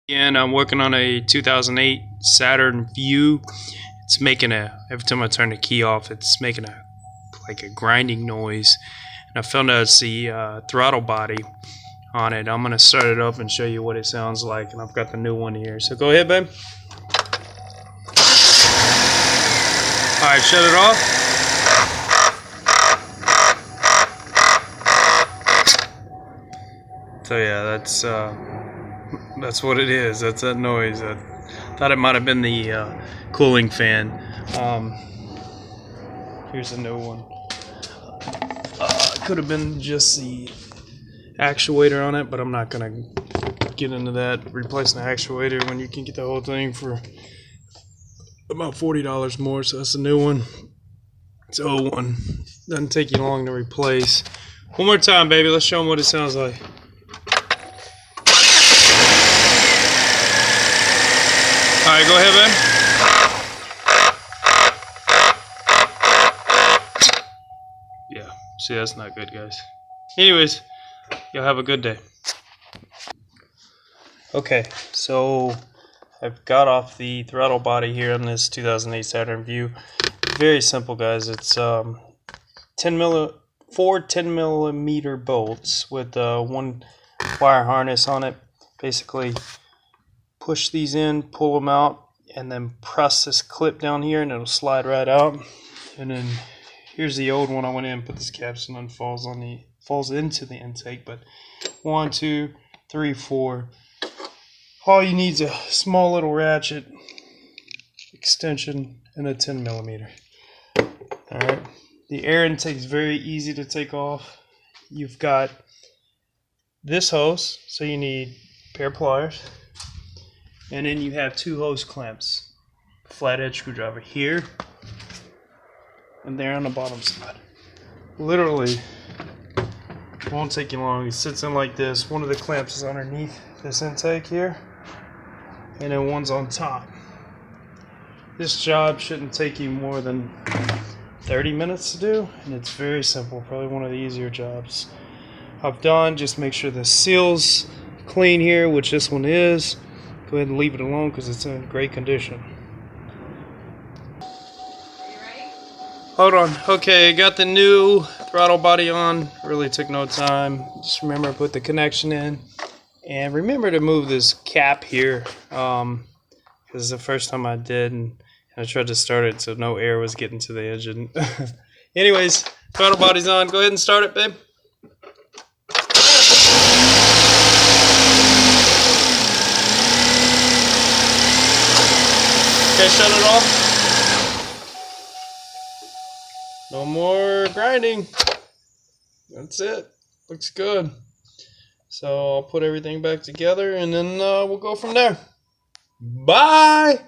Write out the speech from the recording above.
And I'm working on a 2008 Saturn View. It's making every time I turn the key off, it's making like a grinding noise. And I found out it's the throttle body on it. I'm gonna start it up and show you what it sounds like. And I've got the new one here. So go ahead, babe. All right, shut it off. So yeah, that's what it is. That's that noise. I thought it might have been the cooling fan. Here's a new one. It could have been just the actuator on it, but I'm not gonna get into that. Replacing the actuator when you can get the whole thing for about $40 more. So that's a new one. It's an old one. Doesn't take you long to replace. One more time, baby. Let's show them what it sounds like. Alright, go ahead, man. Yeah, see, that's not good, guys. Anyways, y'all have a good day. Okay, so I've got off the throttle body here on this 2008 Saturn View. Very simple, guys. It's 4 10mm bolts with one wire harness on it. Basically, push these in, pull them out, and then press this clip down here and it'll slide right out. And then here's the old one. I went in and put this capsule and falls into the intake. But 1, 2, 3, 4. All you need is a small little ratchet extension and a 10mm. Alright. The air intake is very easy to take off. You've got this hose, so you need a pair of pliers. And then you have 2 hose clamps, flathead screwdriver here and there on the bottom side. Literally, it won't take you long. It sits in like this. One of the clamps is underneath this intake here, and then one's on top. This job shouldn't take you more than 30 minutes to do, and it's very simple. Probably one of the easier jobs I've done. Just make sure the seal's clean here, which this one is. Go ahead and leave it alone because it's in great condition. Are you ready? Hold on. Okay, I got the new throttle body on. Really took no time. Just remember to put the connection in. And remember to move this cap here. Because it's the first time I did. And I tried to start it so no air was getting to the engine. Anyways, throttle body's on. Go ahead and start it, babe. Okay, shut it off. No more grinding. That's it. Looks good. So I'll put everything back together and then we'll go from there. Bye!